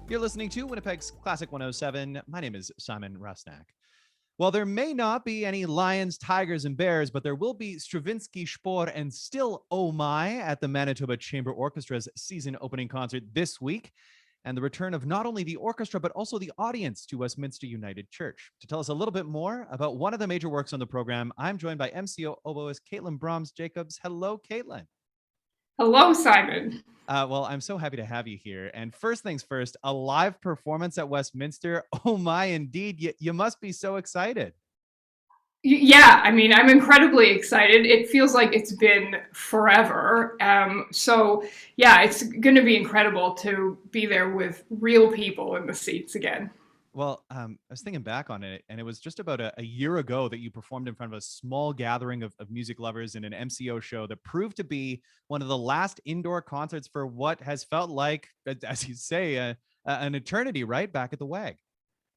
You're listening to Winnipeg's Classic 107. My name is Simon Rusnak. Well, there may not be any lions, tigers, and bears, but there will be Stravinsky, Spohr and Still, Oh My, at the Manitoba Chamber Orchestra's season opening concert this week, and the return of not only the orchestra, but also the audience to Westminster United Church. To tell us a little bit more about one of the major works on the program, I'm joined by MCO Oboist Caitlin Broms-Jacobs. Hello, Caitlin. Hello, Simon. Well, I'm so happy to have you here. And first things first, a live performance at Westminster. Oh my, indeed. You must be so excited. Yeah, I mean, I'm incredibly excited. It feels like it's been forever. Yeah, it's going to be incredible to be there with real people in the seats again. Well, I was thinking back on it, and it was just about a year ago that you performed in front of a small gathering of music lovers in an MCO show that proved to be one of the last indoor concerts for what has felt like, as you say, an eternity, right? Back at the WAG.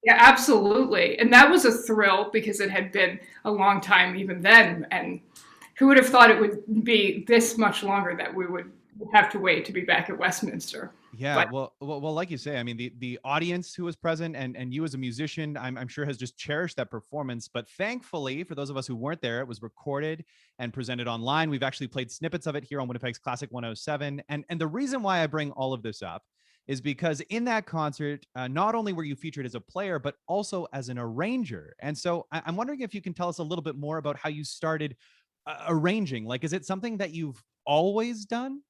Yeah, absolutely. And that was a thrill because it had been a long time even then. And who would have thought it would be this much longer that we would have to wait to be back at Westminster? Yeah, But well, like you say, I mean, the audience who was present and you as a musician, I'm sure has just cherished that performance. But thankfully, for those of us who weren't there, it was recorded and presented online. We've actually played snippets of it here on Winnipeg's Classic 107. And the reason why I bring all of this up is because in that concert, not only were you featured as a player, but also as an arranger. And so I'm wondering if you can tell us a little bit more about how you started arranging. Like, is it something that you've always done?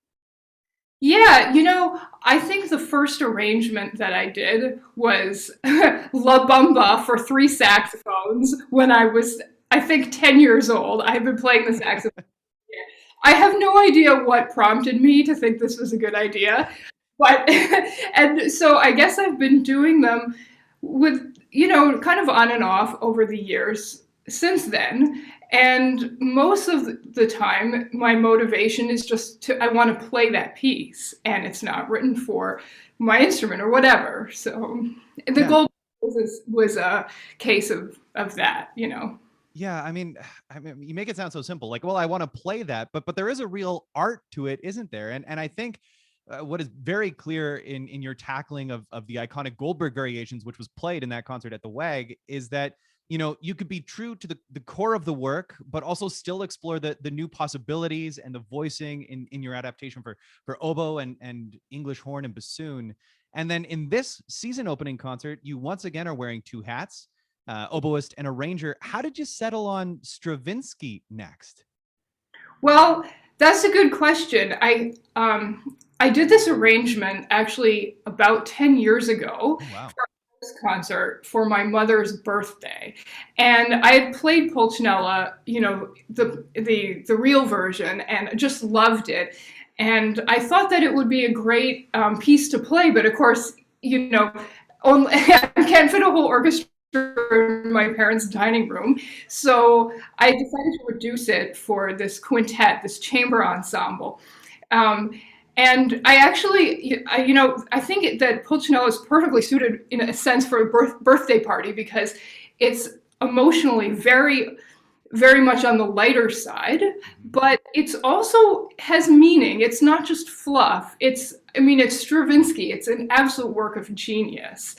yeah, I think the first arrangement that I did was La Bamba for three saxophones when I was, I think, 10 years old. I had been playing the saxophone. I have no idea what prompted me to think this was a good idea, but and so I guess I've been doing them with, kind of on and off over the years since then. And most of the time, my motivation is just I want to play that piece, and it's not written for my instrument or whatever. So the Yeah. gold was a case of that. Yeah, I mean, you make it sound so simple. Like, well, I want to play that, but there is a real art to it, isn't there? And I think what is very clear in your tackling of the iconic Goldberg variations, which was played in that concert at the WAG, is that you could be true to the core of the work, but also still explore the new possibilities and the voicing in your adaptation for oboe and English horn and bassoon. And then in this season opening concert, you once again are wearing two hats, oboist and arranger. How did you settle on Stravinsky next? Well, that's a good question. I did this arrangement actually about 10 years ago Oh, wow. for this concert for my mother's birthday. And I had played Pichonella, the real version, and just loved it. And I thought that it would be a great piece to play, but of course, only I can't fit a whole orchestra in my parents' dining room. So I decided to reduce it for this quintet, this chamber ensemble. And I actually, I think that Pichonella is perfectly suited in a sense for a birthday party because it's emotionally very, very much on the lighter side, but it's also has meaning. It's not just fluff. It's Stravinsky. It's an absolute work of genius.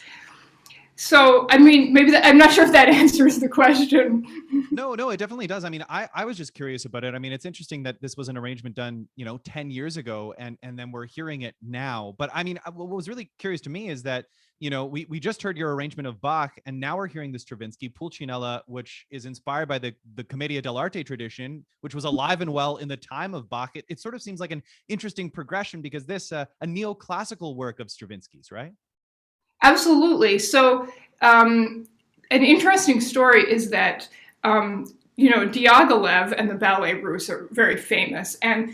So, maybe I'm not sure if that answers the question. No, it definitely does. I mean, I was just curious about it. I mean, it's interesting that this was an arrangement done, 10 years ago, and then we're hearing it now. But I mean, what was really curious to me is that, we just heard your arrangement of Bach, and now we're hearing the Stravinsky Pulcinella, which is inspired by the Commedia dell'arte tradition, which was alive and well in the time of Bach. It sort of seems like an interesting progression because this, a neoclassical work of Stravinsky's, right? Absolutely. So, an interesting story is that, Diaghilev and the Ballet Russe are very famous. And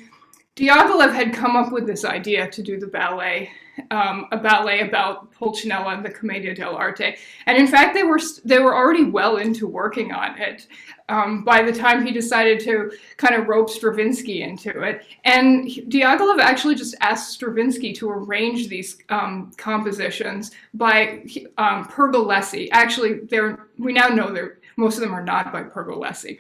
Diaghilev had come up with this idea to do a ballet about Pulcinella and the Commedia dell'arte. And in fact, they were already well into working on it by the time he decided to kind of rope Stravinsky into it. And Diaghilev actually just asked Stravinsky to arrange these compositions by Pergolesi. Actually, we now know most of them are not by Pergolesi.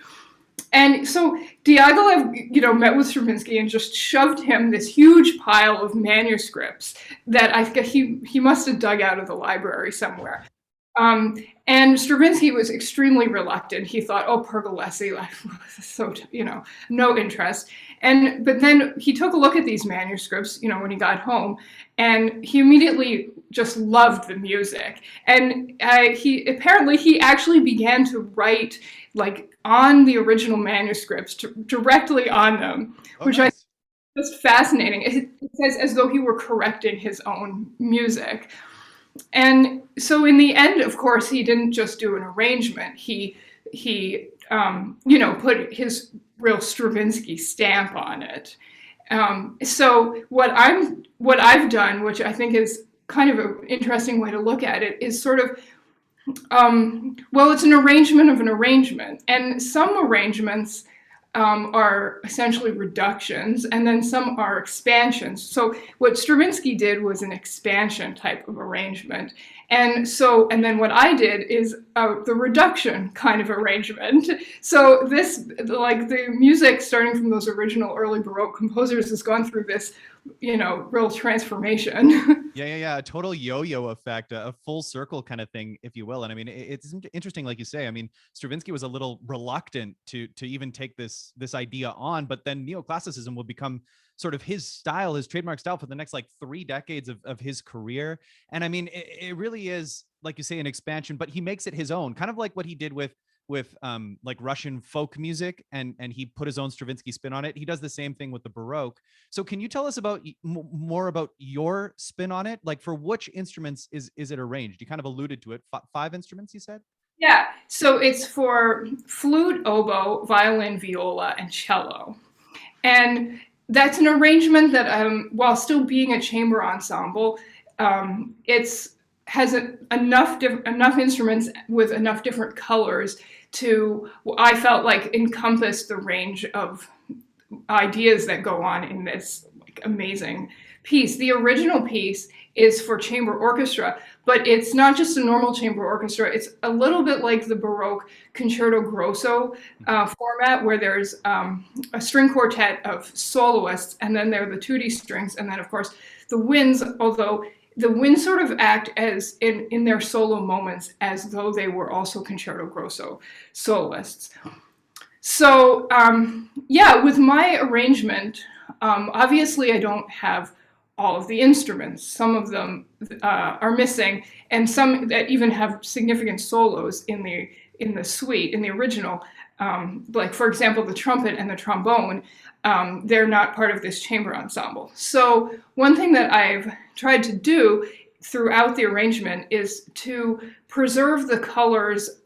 And so Diaghilev, met with Stravinsky and just shoved him this huge pile of manuscripts that I think he must have dug out of the library somewhere. And Stravinsky was extremely reluctant. He thought, oh, Pergolesi, like, so, no interest. But then he took a look at these manuscripts, when he got home, and he immediately just loved the music. And he actually began to write like on the original manuscripts, directly on them, which nice. I was fascinating. It says as though he were correcting his own music. And so in the end, of course, he didn't just do an arrangement. He put his real Stravinsky stamp on it. So what I've done, which I think is kind of an interesting way to look at it, is sort of, it's an arrangement of an arrangement. And some arrangements are essentially reductions, and then some are expansions. So what Stravinsky did was an expansion type of arrangement. And then what I did is the reduction kind of arrangement. So this, like the music starting from those original early Baroque composers, has gone through this, real transformation. Yeah. A total yo-yo effect, a full circle kind of thing, if you will. And I mean, it's interesting, like you say. I mean, Stravinsky was a little reluctant to even take this idea on, but then neoclassicism will become sort of his style, his trademark style for the next like 3 decades of his career. And I mean, it really is, like you say, an expansion, but he makes it his own, kind of like what he did with like Russian folk music, and he put his own Stravinsky spin on it. He does the same thing with the Baroque. So can you tell us about more about your spin on it? Like, for which instruments is it arranged? You kind of alluded to it. 5 instruments, you said? Yeah. So it's for flute, oboe, violin, viola, and cello. And that's an arrangement that, while still being a chamber ensemble, has enough instruments with enough different colors to, I felt like, encompass the range of ideas that go on in this like amazing piece. The original piece is for chamber orchestra, but it's not just a normal chamber orchestra. It's a little bit like the Baroque concerto grosso format, where there's a string quartet of soloists, and then there are the tutti strings, and then of course the winds, although the winds sort of act as in their solo moments as though they were also concerto grosso soloists. So with my arrangement, obviously I don't have all of the instruments. Some of them are missing, and some that even have significant solos in the suite, in the original. Like, for example, the trumpet and the trombone, they're not part of this chamber ensemble. So one thing that I've tried to do throughout the arrangement is to preserve the colors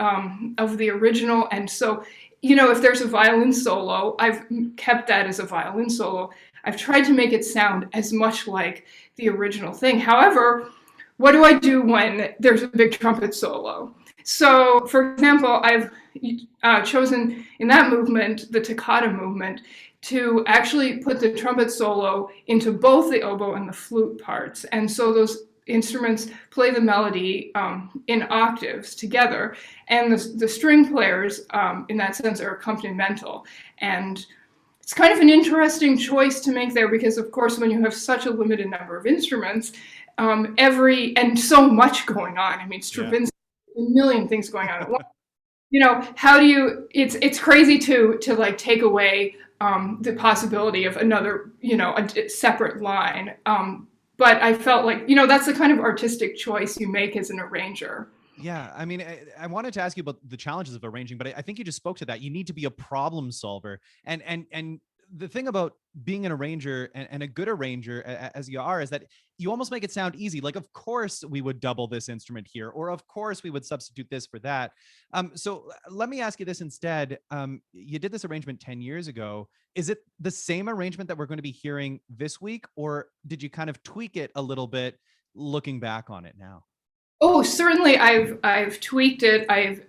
of the original. And so, if there's a violin solo, I've kept that as a violin solo. I've tried to make it sound as much like the original thing. However, what do I do when there's a big trumpet solo? So, for example, I've chosen in that movement, the toccata movement, to actually put the trumpet solo into both the oboe and the flute parts. And so those instruments play the melody in octaves together. And the string players, in that sense, are accompanimental. And it's kind of an interesting choice to make there, because, of course, when you have such a limited number of instruments, and so much going on, I mean, Stravinsky, a million things going on at once. How do you? It's crazy to like take away the possibility of another, a separate line. But I felt like, that's the kind of artistic choice you make as an arranger. Yeah, I mean, I wanted to ask you about the challenges of arranging, but I think you just spoke to that. You need to be a problem solver, and the thing about being an arranger and a good arranger, as you are, is that you almost make it sound easy. Like, of course we would double this instrument here, or of course we would substitute this for that. So let me ask you this instead. You did this arrangement 10 years ago. Is it the same arrangement that we're going to be hearing this week, or did you kind of tweak it a little bit looking back on it now? Oh, certainly I've tweaked it. I've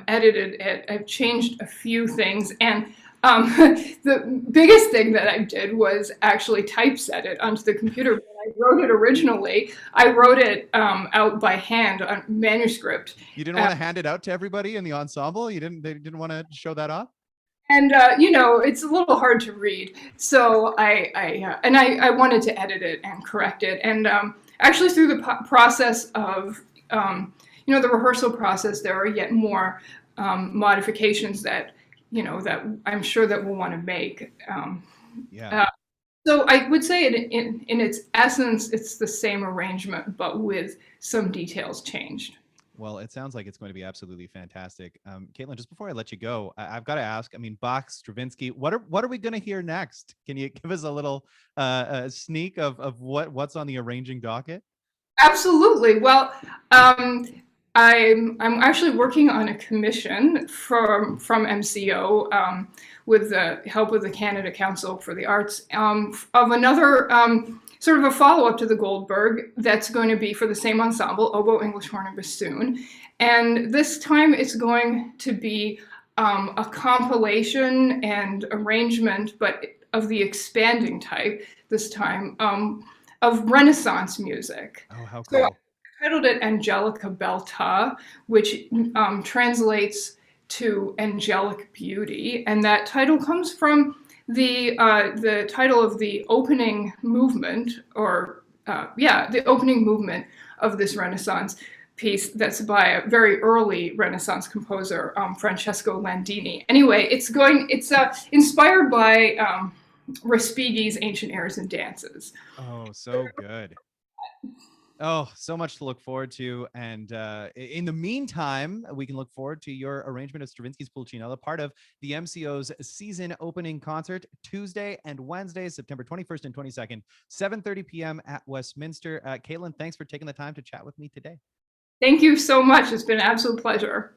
edited it. I've changed a few things. And the biggest thing that I did was actually typeset it onto the computer. When I wrote it originally, I wrote it out by hand on manuscript. You didn't want to hand it out to everybody in the ensemble? They didn't want to show that off? And it's a little hard to read, so I wanted to edit it and correct it, and actually through the process of the rehearsal process, there are yet more modifications that that I'm sure that we'll want to make. Yeah. So I would say in its essence, it's the same arrangement, but with some details changed. Well, it sounds like it's going to be absolutely fantastic. Caitlin, just before I let you go, I've got to ask. I mean, Bach, Stravinsky. What are we going to hear next? Can you give us a little sneak of what's on the arranging docket? Absolutely. Well, I'm actually working on a commission from MCO with the help of the Canada Council for the Arts of another sort of a follow-up to the Goldberg that's going to be for the same ensemble, oboe, English horn, and bassoon. And this time it's going to be a compilation and arrangement, but of the expanding type this time, of Renaissance music. Oh, how So I cool. titled it Angelica Belta, which translates to angelic beauty, and that title comes from the title of the opening movement, or the opening movement of this Renaissance piece that's by a very early Renaissance composer, Francesco Landini. Anyway, it's inspired by Respighi's Ancient Airs and Dances. Oh, so good. Oh, so much to look forward to. And in the meantime, we can look forward to your arrangement of Stravinsky's Pulcinella, part of the MCO's season opening concert, Tuesday and Wednesday, September 21st and 22nd, 7:30 p.m. at Westminster. Caitlin, thanks for taking the time to chat with me today. Thank you so much. It's been an absolute pleasure.